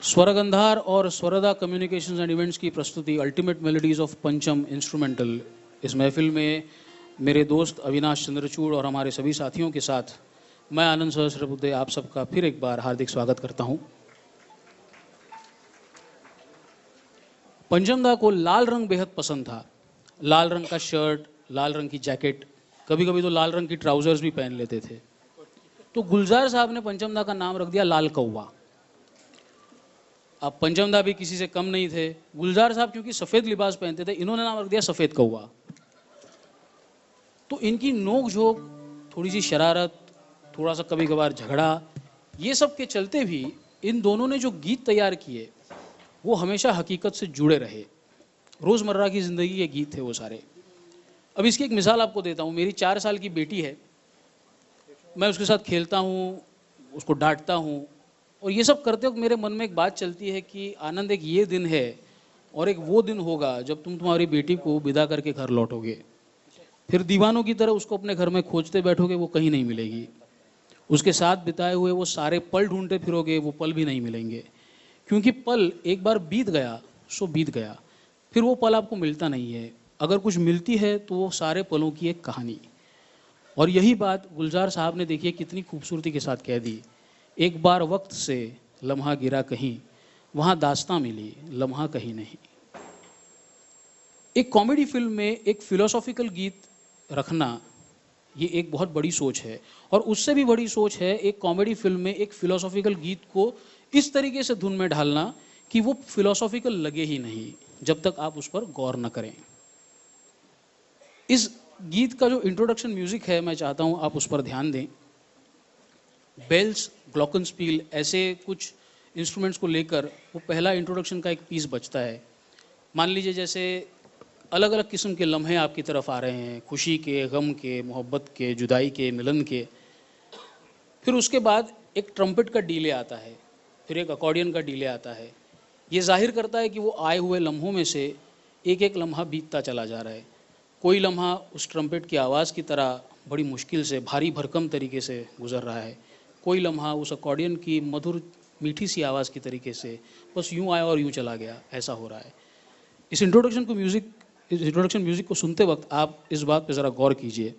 स्वरगंधार और Swarda communications and events की प्रस्तुति अल्टीमेट मेलोडीज ऑफ पंचम इंस्ट्रूमेंटल। इस महफिल में मेरे दोस्त अविनाश चंद्रचूड़ और हमारे सभी साथियों के साथ मैं आनंद सहस्रबुद्धे आप सबका फिर एक बार हार्दिक स्वागत करता हूं। पंचमदा को लाल रंग बेहद पसंद था। लाल रंग का शर्ट, लाल रंग की जैकेट, कभी कभी तो लाल रंग की ट्राउजर्स भी पहन लेते थे। तो गुलजार साहब ने पंचमदा का नाम रख दिया लाल कौवा। अब पंचमदा भी किसी से कम नहीं थे। गुलजार साहब क्योंकि सफ़ेद लिबास पहनते थे, इन्होंने नाम रख दिया सफ़ेद कौवा। तो इनकी नोक झोंक, थोड़ी सी शरारत, थोड़ा सा कभी कभार झगड़ा, ये सब के चलते भी इन दोनों ने जो गीत तैयार किए वो हमेशा हकीकत से जुड़े रहे। रोज़मर्रा की ज़िंदगी के गीत थे वो सारे। अब इसकी एक मिसाल आपको देता हूँ। मेरी 4 साल की बेटी है, मैं उसके साथ खेलता हूँ, उसको डांटता हूँ, और ये सब करते वक्त मेरे मन में एक बात चलती है कि आनंद, एक ये दिन है और एक वो दिन होगा जब तुम तुम्हारी बेटी को विदा करके घर लौटोगे। फिर दीवानों की तरह उसको अपने घर में खोजते बैठोगे, वो कहीं नहीं मिलेगी। उसके साथ बिताए हुए वो सारे पल ढूंढते फिरोगे, वो पल भी नहीं मिलेंगे। क्योंकि पल एक बार बीत गया सो बीत गया, फिर वो पल आपको मिलता नहीं है। अगर कुछ मिलती है तो वो सारे पलों की एक कहानी। और यही बात गुलजार साहब ने देखिए कितनी खूबसूरती के साथ कह दी। एक बार वक्त से लम्हा गिरा कहीं, वहाँ दास्तां मिली लम्हा कहीं नहीं। एक कॉमेडी फिल्म में एक फिलोसॉफिकल गीत रखना, ये एक बहुत बड़ी सोच है। और उससे भी बड़ी सोच है एक कॉमेडी फिल्म में एक फिलोसॉफिकल गीत को इस तरीके से धुन में ढालना कि वो फिलोसॉफिकल लगे ही नहीं जब तक आप उस पर गौर न करें। इस गीत का जो इंट्रोडक्शन म्यूजिक है, मैं चाहता हूँ आप उस पर ध्यान दें। बेल्स, ग्लॉकनस्पील, ऐसे कुछ इंस्ट्रूमेंट्स को लेकर वो पहला इंट्रोडक्शन का एक पीस बजता है। मान लीजिए जैसे अलग अलग किस्म के लम्हे आपकी तरफ आ रहे हैं, खुशी के, गम के, मोहब्बत के, जुदाई के, मिलन के। फिर उसके बाद एक ट्रम्पेट का डीले आता है, फिर एक अकॉर्डियन का डीले आता है। ये जाहिर करता है कि वो आए हुए लम्हों में से एक एक लम्हा बीतता चला जा रहा है। कोई लम्हा उस ट्रम्पेट की आवाज़ की तरह बड़ी मुश्किल से, भारी भरकम तरीके से गुजर रहा है। कोई लम्हा उस अकॉर्डियन की मधुर मीठी सी आवाज़ की तरीके से बस यूँ आया और यूँ चला गया, ऐसा हो रहा है। इस इंट्रोडक्शन म्यूज़िक को सुनते वक्त आप इस बात पर ज़रा गौर कीजिए।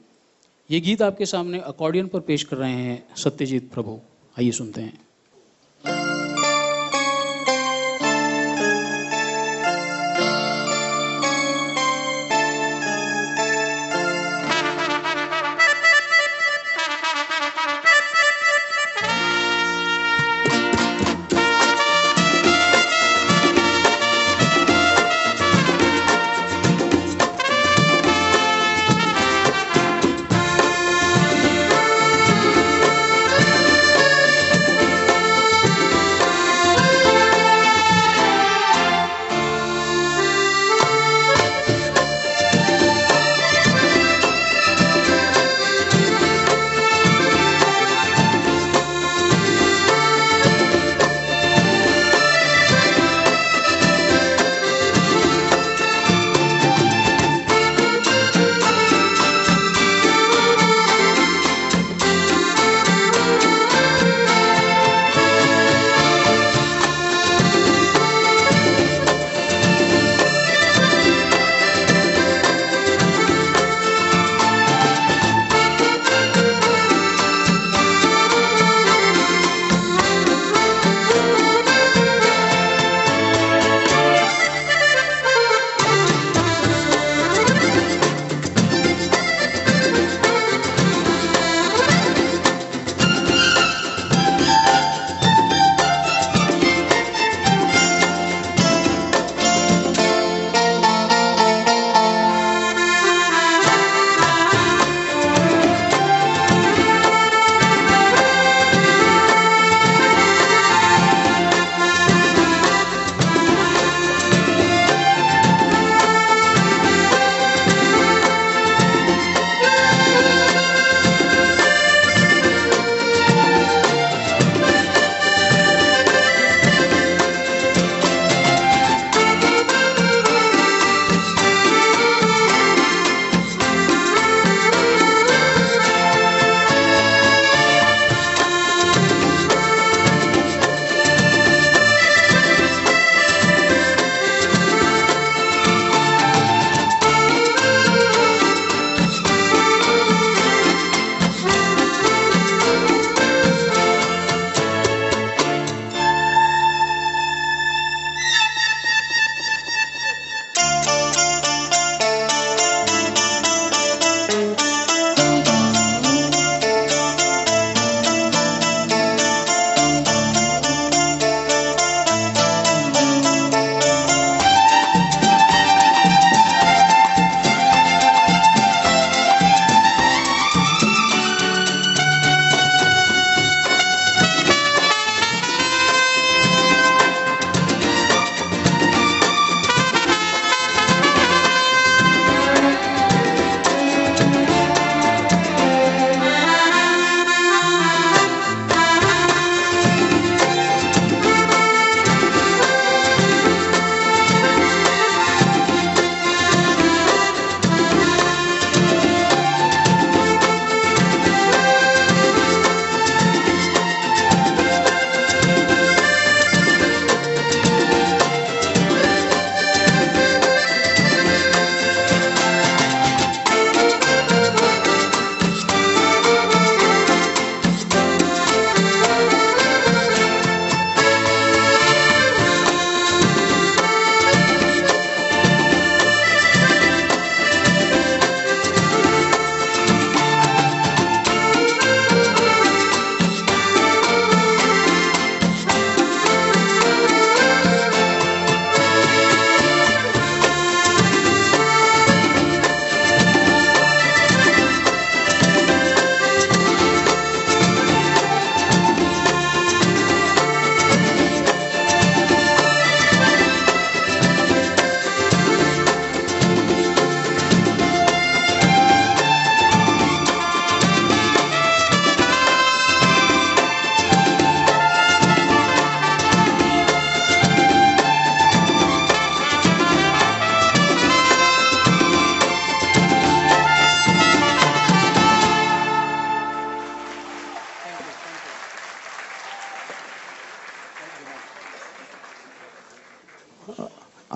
ये गीत आपके सामने अकॉर्डियन पर पेश कर रहे हैं सत्यजीत प्रभु। आइए सुनते हैं।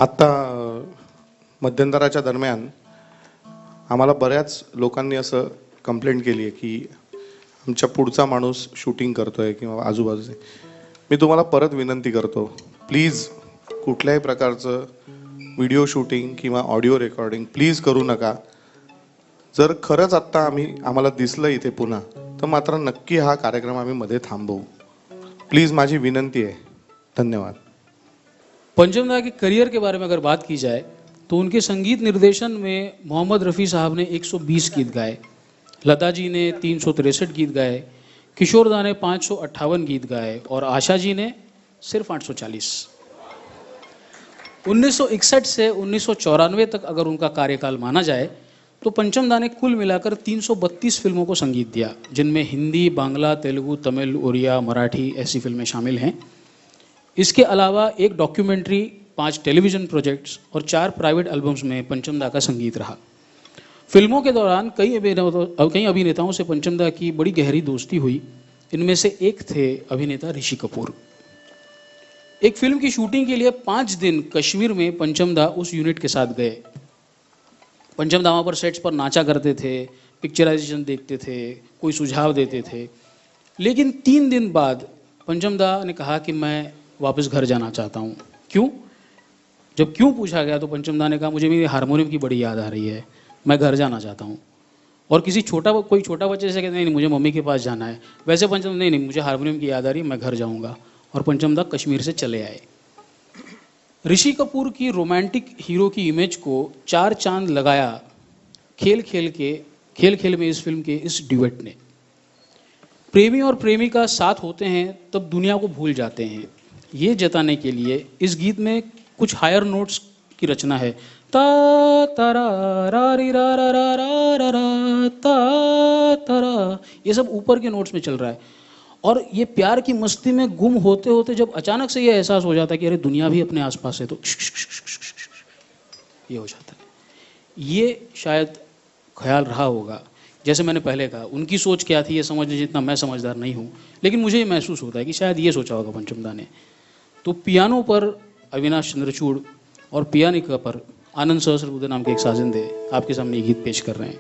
आत्ता मध्यंतराच्या दरम्यान आम्हाला बऱ्याच लोकांनी असं कंप्लेंट केली आहे की आमच्या पुढचा माणूस शूटिंग करतोय किंवा आजूबाजूचे. मी तुम्हाला परत विनंती करतो, प्लीज कुठल्याही प्रकारचं व्हिडिओ शूटिंग किंवा ऑडिओ रेकॉर्डिंग प्लीज करू नका. जर खरंच आत्ता आम्हाला दिसलं इथे पुन्हा, तर मात्र नक्की हा कार्यक्रम आम्ही मध्ये थांबवू. प्लीज माझी विनंती आहे. धन्यवाद. पंचम दा के करियर के बारे में अगर बात की जाए तो उनके संगीत निर्देशन में मोहम्मद रफ़ी साहब ने 120 गीत गाए, लता जी ने 363 गीत गाए, किशोर दा ने 558 गीत गाए और आशा जी ने सिर्फ 840. 1961 से 1994 तक अगर उनका कार्यकाल माना जाए तो पंचम दा ने कुल मिलाकर 332 फिल्मों को संगीत दिया, जिनमें हिंदी, बांग्ला, तेलुगु, तमिल, उड़िया, मराठी ऐसी फिल्में शामिल हैं. इसके अलावा एक डॉक्यूमेंट्री, 5 टेलीविज़न प्रोजेक्ट्स और 4 प्राइवेट एल्बम्स में पंचम दा का संगीत रहा. फिल्मों के दौरान कई अभिनेताओं से पंचम दा की बड़ी गहरी दोस्ती हुई. इनमें से एक थे अभिनेता ऋषि कपूर. एक फिल्म की शूटिंग के लिए 5 दिन कश्मीर में पंचम दा उस यूनिट के साथ गए. पंचम दा वहाँ पर सेट्स पर नाचा करते थे, पिक्चराइजेशन देखते थे, कोई सुझाव देते थे. लेकिन 3 दिन बाद पंचम दा ने कहा कि मैं वापस घर जाना चाहता हूँ. क्यों? जब क्यों पूछा गया तो पंचम दा ने कहा मुझे मेरी हारमोनियम की बड़ी याद आ रही है, मैं घर जाना चाहता हूँ. और कोई छोटा बच्चे जैसे कहते नहीं मुझे मम्मी के पास जाना है, वैसे पंचम नहीं मुझे हारमोनियम की याद आ रही है, मैं घर जाऊँगा. और पंचम दा कश्मीर से चले आए. ऋषि कपूर की रोमांटिक हीरो की इमेज को 4 चांद लगाया खेल खेल में इस फिल्म के इस ड्यूएट ने. प्रेमी और प्रेमिका साथ होते हैं तब दुनिया को भूल जाते हैं, ये जताने के लिए इस गीत में कुछ हायर नोट्स की रचना है. ता तारा रा री रा रा रा रा रा रा ता तारा, ये सब ऊपर के नोट्स में चल रहा है. और ये प्यार की मस्ती में गुम होते होते जब अचानक से ये एहसास हो जाता है कि अरे दुनिया भी अपने आसपास है, तो ये हो जाता है. ये शायद ख्याल रहा होगा. जैसे मैंने पहले कहा, उनकी सोच क्या थी ये समझने जितना मैं समझदार नहीं हूँ, लेकिन मुझे ये महसूस होता है कि शायद ये सोचा होगा पंचम दा ने. तो पियानो पर अविनाश चंद्रचूड़ और पियानिका पर आनंद सहस्रबुद्धे नाम के एक साजिंदे आपके सामने ये गीत पेश कर रहे हैं.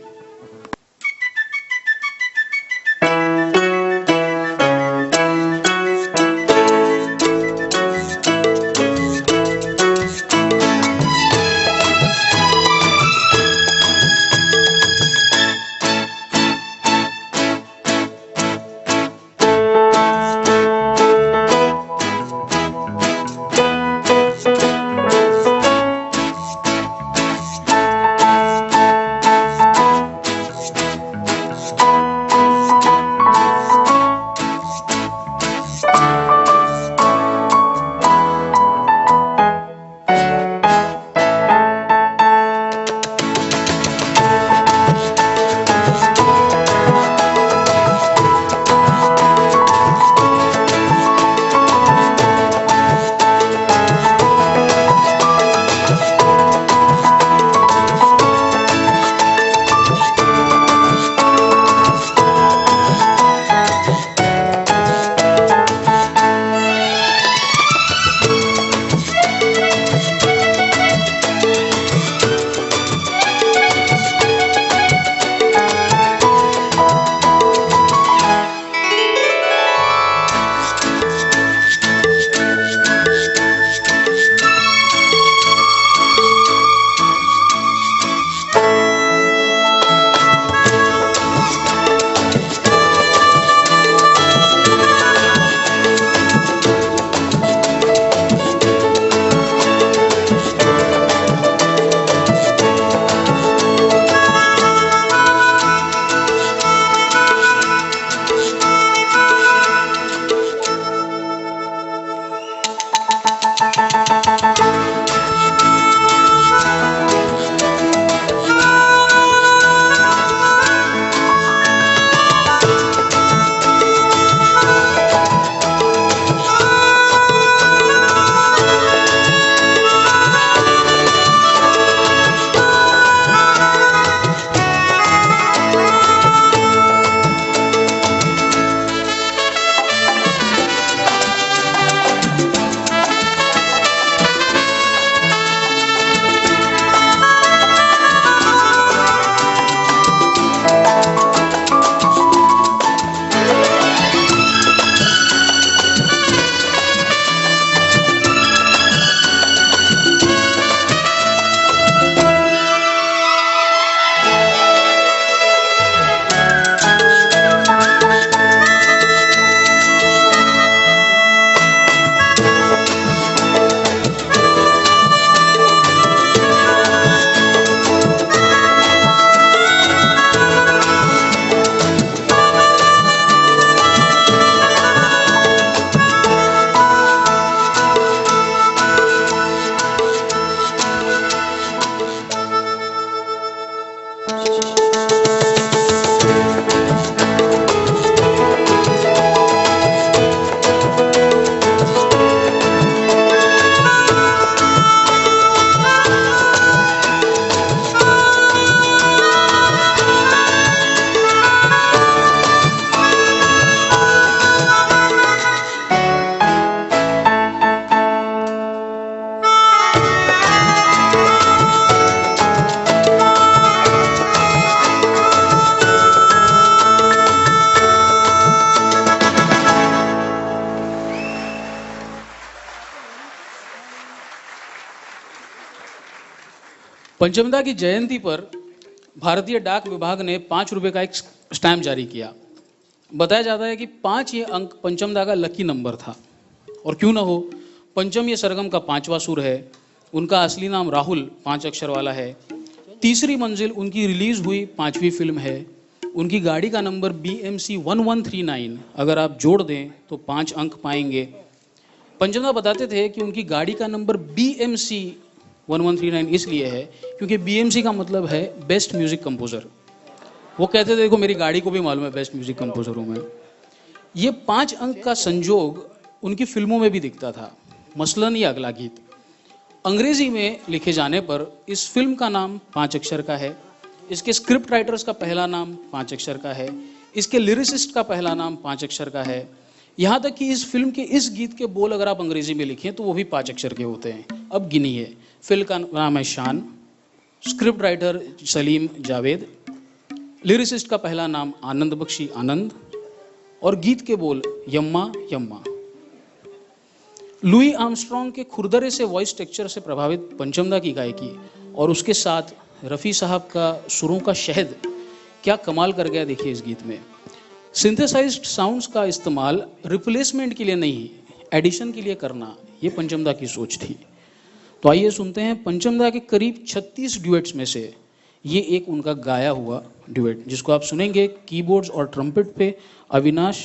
पंचमदा की जयंती पर भारतीय डाक विभाग ने 5 रुपए का एक स्टैम्प जारी किया। बताया जाता है कि 5 ये अंक पंचमदा का लकी नंबर था। और क्यों ना हो, पंचम ये सरगम का 5वां सुर है। उनका असली नाम राहुल 5 अक्षर वाला है। तीसरी मंजिल उनकी रिलीज हुई 5वीं फिल्म है। उनकी गाड़ी का नंबर BMC 1139, अगर आप जोड़ दें तो 5 अंक पाएंगे। पंचमदा बताते थे कि उनकी गाड़ी का नंबर BMC 1139 इसलिए है क्योंकि BMC का मतलब है बेस्ट म्यूजिक कंपोजर। वो कहते थे देखो मेरी गाड़ी को भी मालूम है बेस्ट म्यूजिक कंपोजर हूँ मैं। ये 5 अंक का संजोग उनकी फिल्मों में भी दिखता था। मसलन ये अगला गीत अंग्रेजी में लिखे जाने पर इस फिल्म का नाम 5 अक्षर का है। इसके स्क्रिप्ट राइटर्स का पहला नाम 5 अक्षर का है। इसके लिरिसिस्ट का पहला नाम 5 अक्षर का है। यहाँ तक कि इस फिल्म के इस गीत के बोल अगर आप अंग्रेजी में लिखें तो वो भी 5 अक्षर के होते हैं। अब गिनिए, फिल्म का नाम है शान, script writer Salim Javed, lyricist का पहला नाम आनंद बख्शी आनंद, और गीत के बोल यम्मा यम्मा। लुई आर्मस्ट्रॉन्ग के खुरदरे से वॉइस टेक्सचर से प्रभावित पंचमदा की गायकी और उसके साथ रफ़ी साहब का सुरों का शहद क्या कमाल कर गया। देखिए इस गीत में सिंथेसाइज्ड साउंड्स का इस्तेमाल रिप्लेसमेंट के लिए नहीं, एडिशन के लिए करना, ये पंचमदा की सोच थी। तो आइए सुनते हैं पंचमदा के करीब 36 ड्यूएट्स में से ये एक उनका गाया हुआ ड्यूएट, जिसको आप सुनेंगे कीबोर्ड्स और ट्रम्पेट पे अविनाश